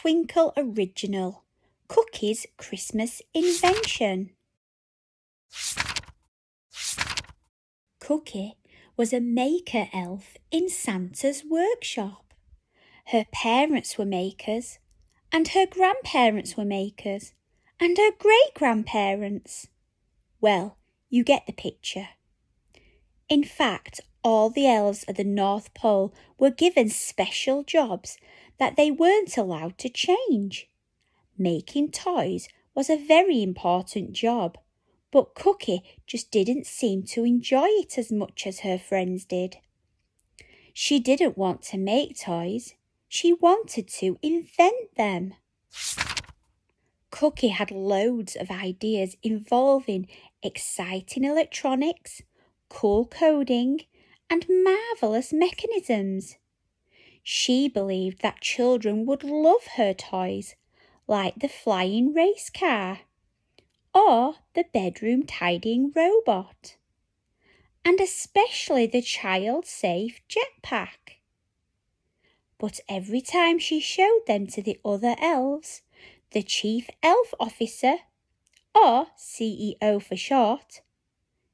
Twinkl original, Cookies Christmas Invention. Cookie was a maker elf in Santa's workshop. Her parents were makers, and her grandparents were makers, and her great-grandparents. Well, you get the picture. In fact, all the elves at the North Pole were given special jobs that they weren't allowed to change. Making toys was a very important job, but Cookie just didn't seem to enjoy it as much as her friends did. She didn't want to make toys, she wanted to invent them. Cookie had loads of ideas involving exciting electronics, cool coding, and marvellous mechanisms. She believed that children would love her toys, like the flying race car, or the bedroom tidying robot, and especially the child-safe jetpack. But every time she showed them to the other elves, the Chief Elf Officer, or CEO for short,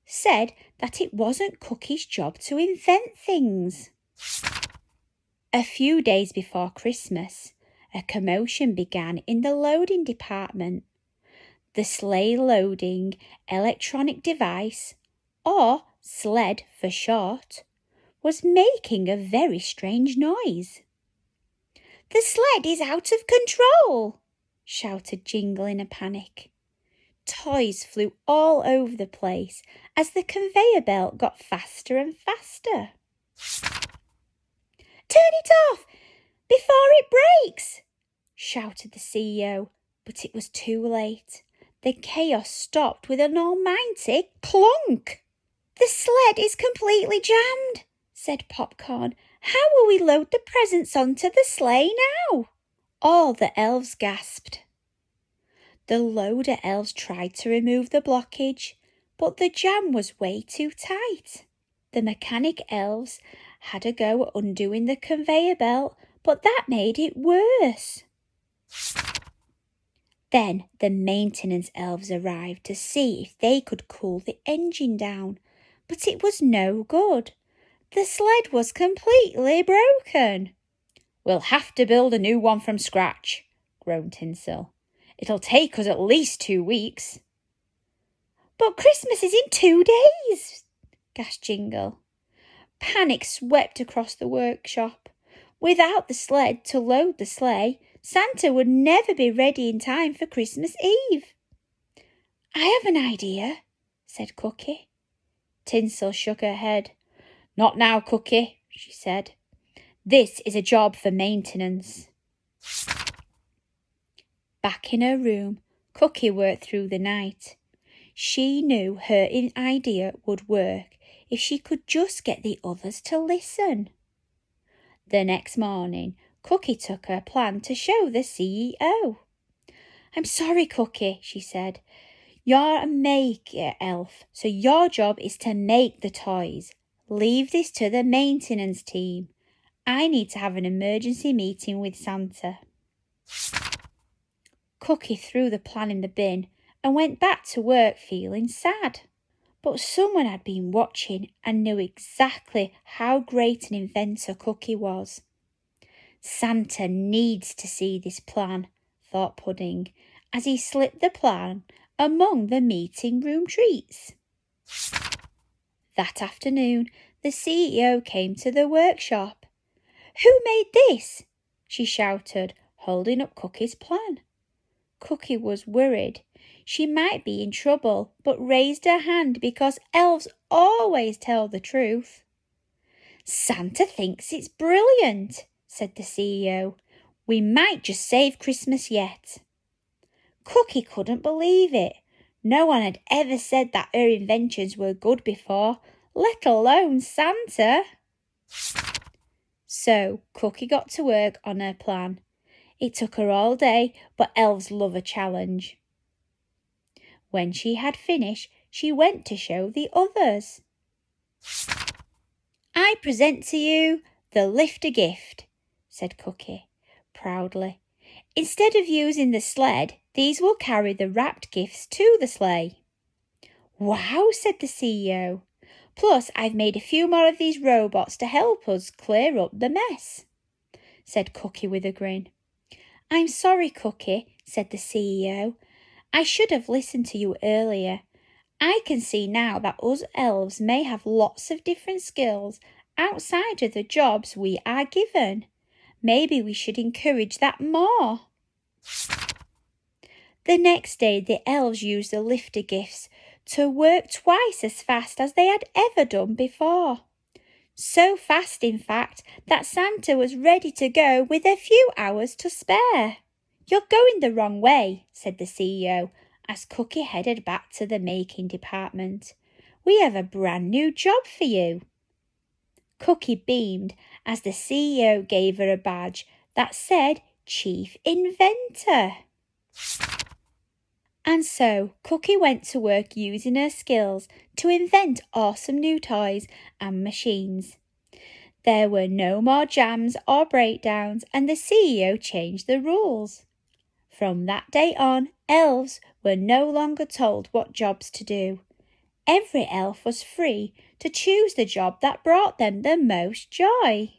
said that it wasn't Cookie's job to invent things. A few days before Christmas, a commotion began in the loading department. The sleigh loading electronic device, or sled for short, was making a very strange noise. "The sled is out of control!" shouted Jingle in a panic. Toys flew all over the place as the conveyor belt got faster and faster. "Turn it off before it breaks!" shouted the CEO, but it was too late. The chaos stopped with an almighty clunk. "The sled is completely jammed," said Popcorn. "How will we load the presents onto the sleigh now?" All the elves gasped. The loader elves tried to remove the blockage, but the jam was way too tight. The mechanic elves had a go undoing the conveyor belt, but that made it worse. Then the maintenance elves arrived to see if they could cool the engine down, but it was no good. The sled was completely broken. "We'll have to build a new one from scratch," groaned Tinsel. "It'll take us at least 2 weeks." "But Christmas is in 2 days," gasped Jingle. Panic swept across the workshop. Without the sled to load the sleigh, Santa would never be ready in time for Christmas Eve. "I have an idea," said Cookie. Tinsel shook her head. "Not now, Cookie," she said. "This is a job for maintenance." Back in her room, Cookie worked through the night. She knew her idea would work if she could just get the others to listen. The next morning, Cookie took her plan to show the CEO. "I'm sorry, Cookie," she said. "You're a maker elf, so your job is to make the toys. Leave this to the maintenance team. I need to have an emergency meeting with Santa." Cookie threw the plan in the bin and went back to work feeling sad. But someone had been watching and knew exactly how great an inventor Cookie was. "Santa needs to see this plan," thought Pudding, as he slipped the plan among the meeting room treats. That afternoon, the CEO came to the workshop. "Who made this?" she shouted, holding up Cookie's plan. Cookie was worried. She might be in trouble, but raised her hand because elves always tell the truth. "Santa thinks it's brilliant," said the CEO. "We might just save Christmas yet." Cookie couldn't believe it. No one had ever said that her inventions were good before, let alone Santa. So Cookie got to work on her plan. It took her all day, but elves love a challenge. When she had finished, she went to show the others. "I present to you the Lifter gift," said Cookie proudly. Instead of using the sled, these will carry the wrapped gifts to the sleigh. Wow, said the CEO. Plus, I've made a few more of these robots to help us clear up the mess, said Cookie with a grin. I'm sorry, Cookie, said the CEO. I should have listened to you earlier. I can see now that us elves may have lots of different skills outside of the jobs we are given. Maybe we should encourage that more. The next day, the elves used the lifter gifts to work twice as fast as they had ever done before. So fast, in fact, that Santa was ready to go with a few hours to spare. You're going the wrong way, said the CEO, as Cookie headed back to the making department. We have a brand new job for you. Cookie beamed as the CEO gave her a badge that said Chief Inventor. And so Cookie went to work using her skills to invent awesome new toys and machines. There were no more jams or breakdowns, and the CEO changed the rules. From that day on, elves were no longer told what jobs to do. Every elf was free to choose the job that brought them the most joy.